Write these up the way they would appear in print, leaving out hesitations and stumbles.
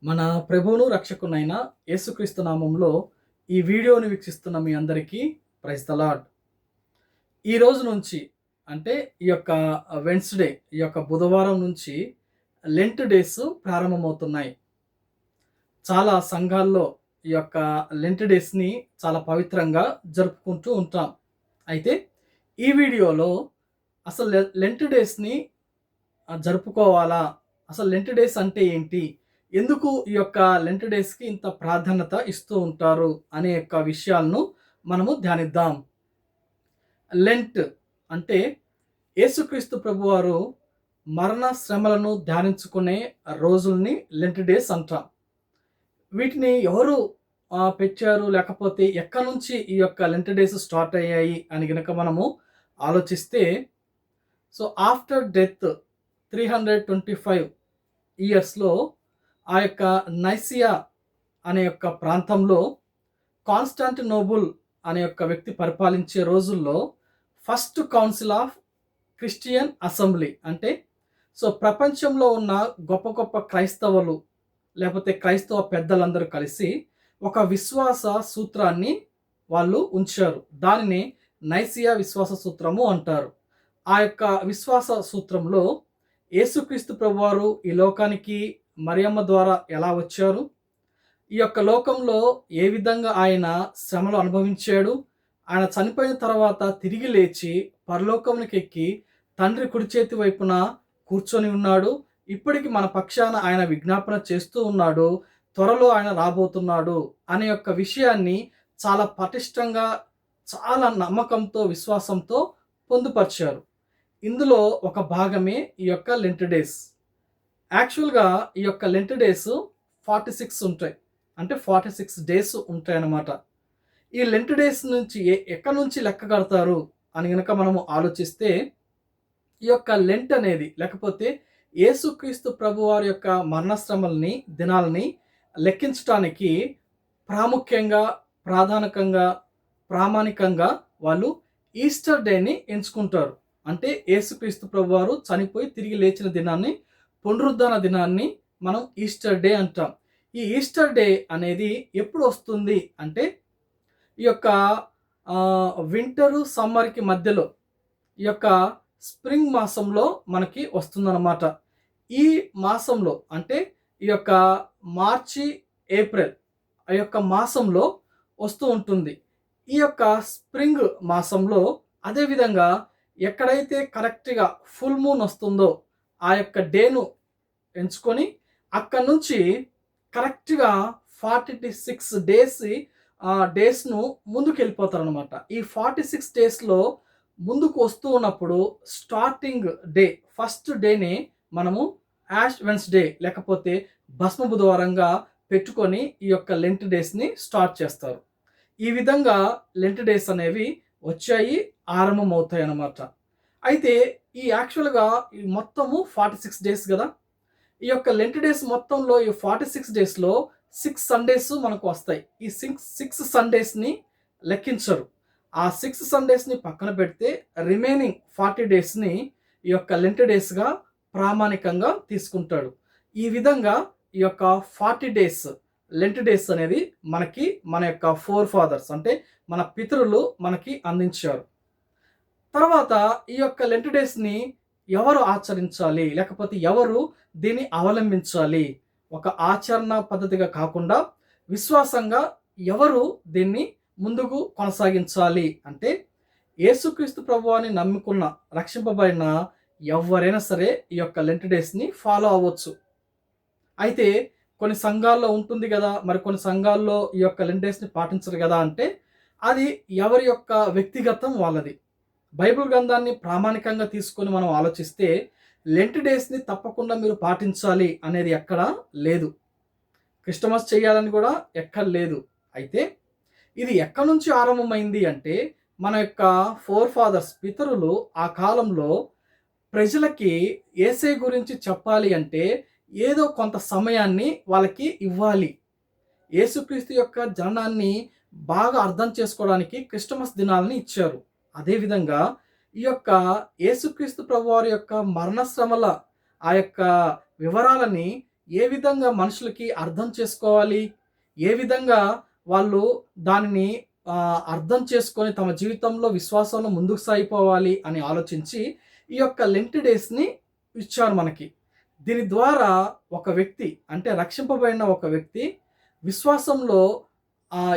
మన ప్రభువును రక్షకునైన యేసుక్రీస్తు నామంలో ఈ వీడియోని వీక్షిస్తున్న మీ అందరికీ ప్రైజ్ ద లార్డ్. ఈ రోజు నుంచి అంటే ఈ యొక్క వెన్స్‌డే, ఈ యొక్క బుధవారం నుంచి లెంట్ డేస్ ప్రారంభమవుతున్నాయి. చాలా సంఘాల్లో ఈ యొక్క లెంట్ డేస్‌ని చాలా పవిత్రంగా జరుపుకుంటూ ఉంటాం. అయితే ఈ వీడియోలో అసలు లెంట్ డేస్‌ని జరుపుకోవాలా? అసలు లెంట్ డేస్ అంటే ఏంటి? ఎందుకు ఈ యొక్క లెంట్ డేస్‌కి ఇంత ప్రాధాన్యత ఇస్తూ ఉంటారు అనే యొక్క విషయాలను మనము ధ్యానిద్దాం. లెంట్ అంటే యేసుక్రీస్తు ప్రభువారు మరణ శ్రమలను ధ్యానించుకునే రోజుల్ని లెంట్ డేస్ అంటాం. వీటిని ఎవరు పెట్టారు? లేకపోతే ఎక్కడి నుంచి ఈ యొక్క లెంట్ డేస్ స్టార్ట్ అయ్యాయి అని గనక మనము ఆలోచిస్తే, ఆఫ్టర్ డెత్ 325 ఇయర్స్‌లో ఆ యొక్క నైసియా అనే యొక్క ప్రాంతంలో కాన్స్టాంటినోబుల్ అనే యొక్క వ్యక్తి పరిపాలించే రోజుల్లో first council of Christian assembly అంటే ప్రపంచంలో ఉన్న గొప్ప గొప్ప క్రైస్తవులు లేకపోతే క్రైస్తవ పెద్దలందరూ కలిసి ఒక విశ్వాస సూత్రాన్ని వాళ్ళు ఉంచారు. దానిని నైసియా విశ్వాస సూత్రము అంటారు. ఆ యొక్క విశ్వాస సూత్రంలో యేసుక్రీస్తు ప్రభువారు ఈ లోకానికి మరియమ్మ ద్వారా ఎలా వచ్చారు, ఈ యొక్క లోకంలో ఏ విధంగా ఆయన శ్రమలు అనుభవించాడు, ఆయన చనిపోయిన తర్వాత తిరిగి లేచి పరలోకమునికి ఎక్కి తండ్రి కుడి చేతి వైపున కూర్చొని ఉన్నాడు. ఇప్పటికి మన పక్షాన ఆయన విజ్ఞాపన చేస్తూ ఉన్నాడు. త్వరలో ఆయన రాబోతున్నాడు అనే యొక్క విషయాన్ని చాలా పటిష్టంగా, చాలా నమ్మకంతో, విశ్వాసంతో పొందుపరిచారు. ఇందులో ఒక భాగమే ఈ యొక్క లెంట్ డేస్. యాక్చువల్‌గా ఈ యొక్క లెంట్ డేస్ 46 ఉంటాయి. అంటే 46 డేస్ ఉంటాయన్నమాట. ఈ లెంట్ డేస్ నుంచి ఎక్కడి నుంచి లెక్క కడతారు అని గనక మనము ఆలోచిస్తే, ఈ యొక్క లెంట్ అనేది లేకపోతే యేసుక్రీస్తు ప్రభువారి యొక్క మరణశ్రమల్ని, దినాలని లెక్కించటానికి ప్రాముఖ్యంగా, ప్రామాణికంగా వాళ్ళు ఈస్టర్ డేని ఎంచుకుంటారు. అంటే యేసుక్రీస్తు ప్రభువారు చనిపోయి తిరిగి లేచిన దినాన్ని, పునరుద్ధాన దినాన్ని మనం ఈస్టర్ డే అంటాం. ఈ ఈస్టర్ డే అనేది ఎప్పుడు వస్తుంది అంటే, ఈ యొక్క వింటరు సమ్మర్‌కి మధ్యలో ఈ యొక్క స్ప్రింగ్ మాసంలో మనకి వస్తుందన్నమాట. ఈ మాసంలో అంటే ఈ యొక్క మార్చి, ఏప్రిల్ ఆ యొక్క మాసంలో వస్తూ ఉంటుంది. ఈ యొక్క స్ప్రింగ్ మాసంలో అదేవిధంగా ఎక్కడైతే కరెక్ట్‌గా ఫుల్ మూన్ వస్తుందో ఆ యొక్క డేను ఎంచుకొని అక్కడి నుంచి కరెక్ట్‌గా 46 డేస్‌ను ముందుకెళ్ళిపోతారనమాట. ఈ 46 డేస్‌లో ముందుకు వస్తూ ఉన్నప్పుడు స్టార్టింగ్ డే, ఫస్ట్ డేని మనము యాష్ వెన్స్‌డే లేకపోతే భస్మ బుధవారంగా పెట్టుకొని ఈ యొక్క లెంట్ డేస్‌ని స్టార్ట్ చేస్తారు. ఈ విధంగా లెంట్ డేస్ అనేవి వచ్చాయి, ఆరంభమవుతాయన్నమాట. అయితే ఈ యాక్చువల్‌గా ఈ మొత్తము 46 డేస్ గదా! ఈ యొక్క లెంట్ డేస్ మొత్తంలో ఈ 46 డేస్‌లో 6 సండేస్ మనకు వస్తాయి. ఈ 6 సండేస్‌ని లెక్కించరు. ఆ 6 సండేస్‌ని పక్కన పెడితే రిమైనింగ్ 40 డేస్‌ని ఈ యొక్క లెంట్ డేస్‌గా ప్రామాణికంగా తీసుకుంటాడు. ఈ విధంగా ఈ యొక్క 40 డేస్ లెంట్ డేస్ అనేది మనకి మన యొక్క ఫోర్ ఫాదర్స్ అంటే మన పితరులు మనకి అందించారు. తర్వాత ఈ యొక్క లెంట్ డేస్‌ని ఎవరు ఆచరించాలి? లేకపోతే ఎవరు దీన్ని అవలంబించాలి? ఒక ఆచరణ పద్ధతిగా కాకుండా విశ్వాసంగా ఎవరు దీన్ని ముందుకు కొనసాగించాలి అంటే, యేసుక్రీస్తు ప్రభువాని నమ్ముకున్న, రక్షింపబడిన ఎవ్వరైనా సరే ఈ యొక్క లెంట్ డేస్‌ని ఫాలో అవ్వచ్చు. అయితే కొన్ని సంఘాల్లో ఉంటుంది గదా! మరి కొన్ని సంఘాల్లో ఈ యొక్క లెంట్ డేస్‌ని పాటించరు గదా! అంటే అది ఎవరి యొక్క వ్యక్తిగతం వాళ్ళది. బైబిల్ గ్రంథాన్ని ప్రామాణికంగా తీసుకొని మనం ఆలోచిస్తే లెంట్ డేస్‌ని తప్పకుండా మీరు పాటించాలి అనేది ఎక్కడా లేదు. క్రిస్టమస్ చేయాలని కూడా ఎక్కడ లేదు. అయితే ఇది ఎక్కడి నుంచి ఆరంభమైంది అంటే, మన యొక్క ఫోర్ ఫాదర్స్ పితరులు ఆ కాలంలో ప్రజలకి యేసయ్య గురించి చెప్పాలి అంటే ఏదో కొంత సమయాన్ని వాళ్ళకి ఇవ్వాలి. యేసుక్రీస్తు యొక్క జననాన్ని బాగా అర్థం చేసుకోవడానికి క్రిస్టమస్ దినాలని ఇచ్చారు. అదేవిధంగా ఈ యొక్క యేసుక్రీస్తు ప్రభువారి యొక్క మరణ శ్రమల ఆ యొక్క వివరాలని ఏ విధంగా మనుషులకి అర్థం చేసుకోవాలి, ఏ విధంగా వాళ్ళు దానిని అర్థం చేసుకొని తమ జీవితంలో విశ్వాసంలో ముందుకు సాగిపోవాలి అని ఆలోచించి ఈ యొక్క లెంట్ డేస్‌ని ఇచ్చారు మనకి. దీని ద్వారా ఒక వ్యక్తి అంటే రక్షింపబడిన ఒక వ్యక్తి విశ్వాసంలో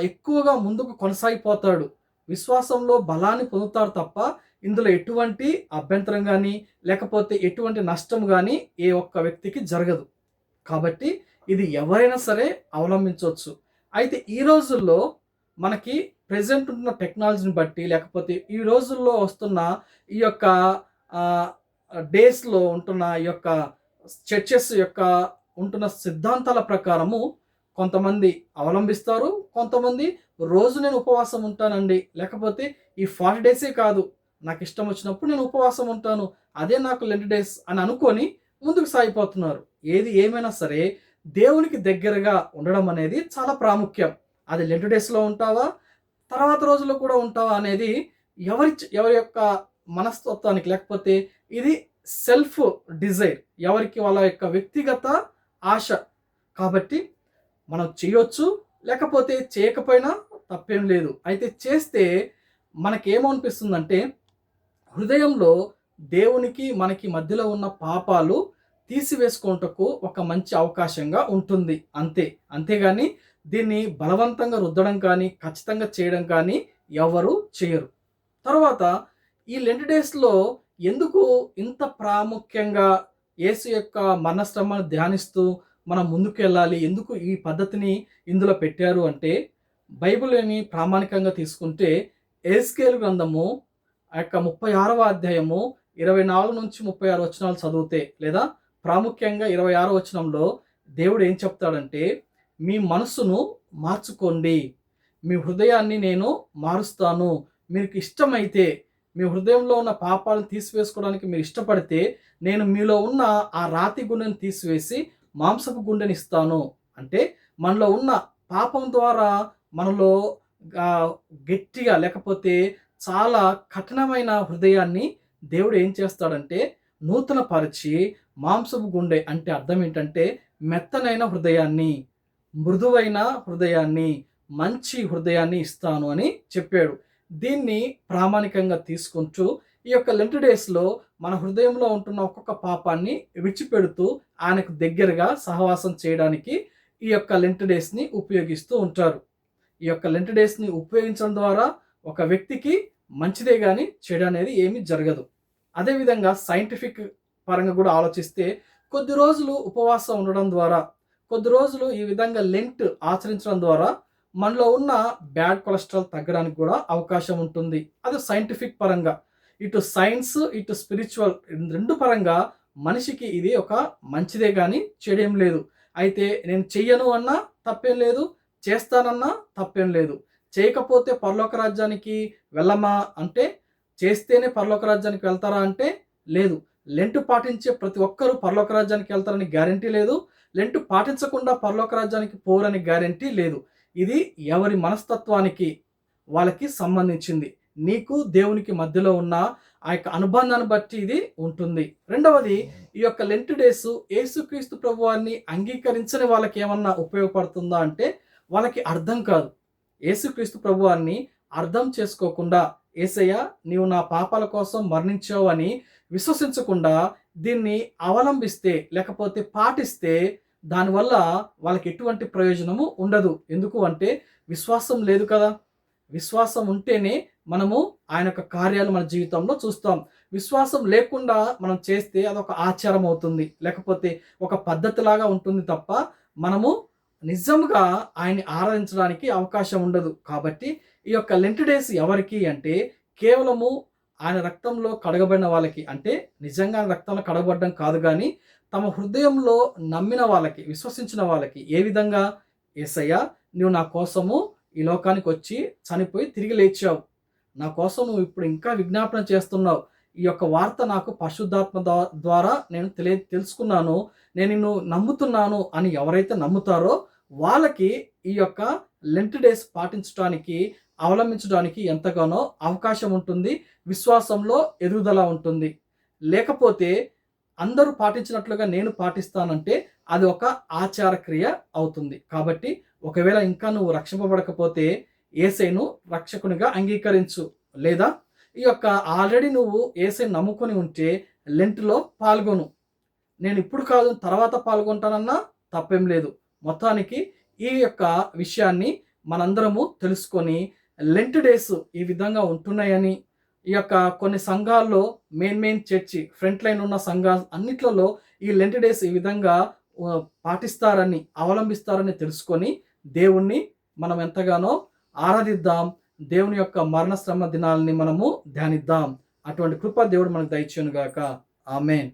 ఎక్కువగా ముందుకు కొనసాగిపోతాడు. విశ్వాసంలో బలాన్ని పొందుతారు తప్ప ఇందులో ఎటువంటి అభ్యంతరం గానీ, లేకపోతే ఎటువంటి నష్టం గానీ ఏ ఒక్క వ్యక్తికి జరగదు. కాబట్టి ఇది ఎవరైనా సరే అవలంబించొచ్చు. అయితే ఈ రోజుల్లో మనకి ప్రెజెంట్ ఉన్న టెక్నాలజీని బట్టి, లేకపోతే ఈ రోజుల్లో వస్తున్న ఈ యొక్క ఆహ్, డేస్‌లో ఉంటున్న ఈ యొక్క చర్చెస్ యొక్క ఉంటున్న సిద్ధాంతాల ప్రకారము కొంతమంది అవలంబిస్తారు. కొంతమంది రోజు నేను ఉపవాసం ఉంటానండి. లేకపోతే ఈ 40 డేసే కాదు. నాకిష్టం వచ్చినప్పుడు నేను ఉపవాసం ఉంటాను. అదే నాకు లెంట్ డేస్ అని అనుకోని ముందుకు సాగిపోతున్నారు. ఏది ఏమైనా సరే దేవునికి దగ్గరగా ఉండడం అనేది చాలా ప్రాముఖ్యం. అది లెంట్ డేస్‌లో ఉంటావా? తర్వాత రోజుల్లో కూడా ఉంటావా అనేది ఎవరి యొక్క మనస్తత్వానికి, లేకపోతే ఇది సెల్ఫ్ డిజైర్, ఎవరికి వాళ్ళ యొక్క వ్యక్తిగత ఆశ. కాబట్టి మనం చేయొచ్చు, లేకపోతే చేయకపోయినా తప్పేం లేదు. అయితే చేస్తే మనకేమనిపిస్తుందంటే హృదయంలో దేవునికి మనకి మధ్యలో ఉన్న పాపాలు తీసివేసుకొనుటకు ఒక మంచి అవకాశంగా ఉంటుంది అంతే. అంతేగాని దీన్ని బలవంతంగా రుద్దడం కానీ, ఖచ్చితంగా చేయడం కానీ ఎవరు చేయరు. తర్వాత ఈ లెంట్ డేస్‌లో ఎందుకు ఇంత ప్రాముఖ్యంగా యేసు యొక్క మరణశ్రమను ధ్యానిస్తూ మనం ముందుకెళ్ళాలి? ఎందుకు ఈ పద్ధతిని ఇందులో పెట్టారు అంటే, బైబిల్‌ని ప్రామాణికంగా తీసుకుంటే యెహెజ్కేలు గ్రంథము ఆ యొక్క 36వ అధ్యాయము 24-36 వచనాలు చదివితే, లేదా ప్రాముఖ్యంగా 26వ వచనంలో దేవుడు ఏం చెప్తాడంటే, మీ మనసును మార్చుకోండి, మీ హృదయాన్ని నేను మారుస్తాను. మీకు ఇష్టమైతే, మీ హృదయంలో ఉన్న పాపాలను తీసివేసుకోవడానికి మీరు ఇష్టపడితే, నేను మీలో ఉన్న ఆ రాతి గుండెను తీసివేసి మాంసపు గుండెని ఇస్తాను. అంటే మనలో ఉన్న పాపం ద్వారా మనలో గట్టిగా, లేకపోతే చాలా కఠినమైన హృదయాన్ని దేవుడు ఏం చేస్తాడంటే నూతన పరిచి మాంసపు గుండె అంటే అర్థం ఏంటంటే మెత్తనైన హృదయాన్ని, మృదువైన హృదయాన్ని, మంచి హృదయాన్ని ఇస్తాను అని చెప్పాడు. దీన్ని ప్రామాణికంగా తీసుకుంటూ ఈ యొక్క లెంట్ డేస్‌లో మన హృదయంలో ఉంటున్న ఒక్కొక్క పాపాన్ని విడిచిపెడుతూ ఆయనకు దగ్గరగా సహవాసం చేయడానికి ఈ యొక్క లెంట్ డేస్‌ని ఉపయోగిస్తూ ఉంటారు. ఈ యొక్క లెంట్ డేస్‌ని ఉపయోగించడం ద్వారా ఒక వ్యక్తికి మంచిదే గాని చెడు అనేది ఏమీ జరగదు. అదేవిధంగా సైంటిఫిక్ పరంగా కూడా ఆలోచిస్తే కొద్ది రోజులు ఉపవాసం ఉండడం ద్వారా, కొద్ది రోజులు ఈ విధంగా లెంట్ ఆచరించడం ద్వారా మనలో ఉన్న బ్యాడ్ కొలెస్ట్రాల్ తగ్గడానికి కూడా అవకాశం ఉంటుంది. అది సైంటిఫిక్ పరంగా. ఇటు సైన్స్, ఇటు స్పిరిచువల్ 2 పరంగా మనిషికి ఇది ఒక మంచిదే గాని చెడేం లేదు. అయితే నేను చెయ్యను అన్నా తప్పేం లేదు, చేస్తానన్నా తప్పేం లేదు. చేయకపోతే పరలోక రాజ్యానికి వెళ్ళమా అంటే, చేస్తేనే పరలోక రాజ్యానికి వెళ్తారా అంటే లేదు. లెంట్ పాటించే ప్రతి ఒక్కరూ పరలోక రాజ్యానికి వెళ్తారని గ్యారంటీ లేదు. లెంట్ పాటించకుండా పరలోక రాజ్యానికి పోరని గ్యారంటీ లేదు. ఇది ఎవరి మనస్తత్వానికి వాళ్ళకి సంబంధించింది. నీకు దేవునికి మధ్యలో ఉన్న ఆ యొక్క అనుబంధాన్ని బట్టి ఇది ఉంటుంది. రెండవది, ఈ యొక్క లెంట్ డేస్ యేసుక్రీస్తు ప్రభువాన్ని అంగీకరించని వాళ్ళకి ఏమన్నా ఉపయోగపడుతుందా అంటే వాళ్ళకి అర్థం కాదు. యేసుక్రీస్తు ప్రభువాన్ని అర్థం చేసుకోకుండా, యేసయ్య నీవు నా పాపాల కోసం మరణించావు అని విశ్వసించకుండా దీన్ని అవలంబిస్తే, లేకపోతే పాటిస్తే దానివల్ల వాళ్ళకి ఎటువంటి ప్రయోజనము ఉండదు. ఎందుకు అంటే విశ్వాసం లేదు కదా. విశ్వాసం ఉంటేనే మనము ఆయన యొక్క కార్యాలు మన జీవితంలో చూస్తాం. విశ్వాసం లేకుండా మనం చేస్తే అదొక ఆచారం అవుతుంది, లేకపోతే ఒక పద్ధతిలాగా ఉంటుంది తప్ప మనము నిజంగా ఆయన్ని ఆరాధించడానికి అవకాశం ఉండదు. కాబట్టి ఈ యొక్క లెంట్ డేస్ ఎవరికి అంటే కేవలము ఆయన రక్తంలో కడగబడిన వాళ్ళకి, అంటే నిజంగా రక్తంలో కడగబడడం కాదు గానీ తమ హృదయంలో నమ్మిన వాళ్ళకి, విశ్వసించిన వాళ్ళకి. ఏ విధంగా? యేసయ్య నువ్వు నా కోసము ఈ లోకానికి వచ్చి చనిపోయి తిరిగి లేచావు, నా కోసం నువ్వు ఇప్పుడు ఇంకా విజ్ఞాపన చేస్తున్నావు, ఈ యొక్క వార్త నాకు పరిశుద్ధాత్మ ద్వారా నేను తెలుసుకున్నాను, నేను నిన్ను నమ్ముతున్నాను అని ఎవరైతే నమ్ముతారో వాళ్ళకి ఈ యొక్క లెంట్ డేస్ పాటించడానికి, అవలంబించడానికి ఎంతగానో అవకాశం ఉంటుంది. విశ్వాసంలో ఎదుగుదల ఉంటుంది. లేకపోతే అందరూ పాటించినట్లుగా నేను పాటిస్తానంటే అది ఒక ఆచార క్రియ అవుతుంది. కాబట్టి ఒకవేళ ఇంకా నువ్వు రక్షింపబడకపోతే యేసయ్యను రక్షకునిగా అంగీకరించు. లేదా ఈ యొక్క ఆల్రెడీ నువ్వు యేసయ్యని నమ్ముకొని ఉంటే లెంట్‌లో పాల్గొను. నేను ఇప్పుడు కాదు తర్వాత పాల్గొంటానన్నా తప్పేం లేదు. మొత్తానికి ఈ యొక్క విషయాన్ని మనందరము తెలుసుకొని లెంట్ డేస్ ఈ విధంగా ఉంటున్నాయని, ఈ యొక్క కొన్ని సంఘాల్లో మెయిన్ చర్చి ఫ్రంట్ లైన్ ఉన్న సంఘాలు అన్నిట్లలో ఈ లెంట్ డేస్ ఈ విధంగా పాటిస్తారని, అవలంబిస్తారని తెలుసుకొని దేవుణ్ణి మనం ఎంతగానో ఆరాధిద్దాం. దేవుని యొక్క మరణ శ్రమ దినాలని మనము ధ్యానిద్దాం. అటువంటి కృప దేవుడు మనకు దయచేయును గాక. ఆమేన్.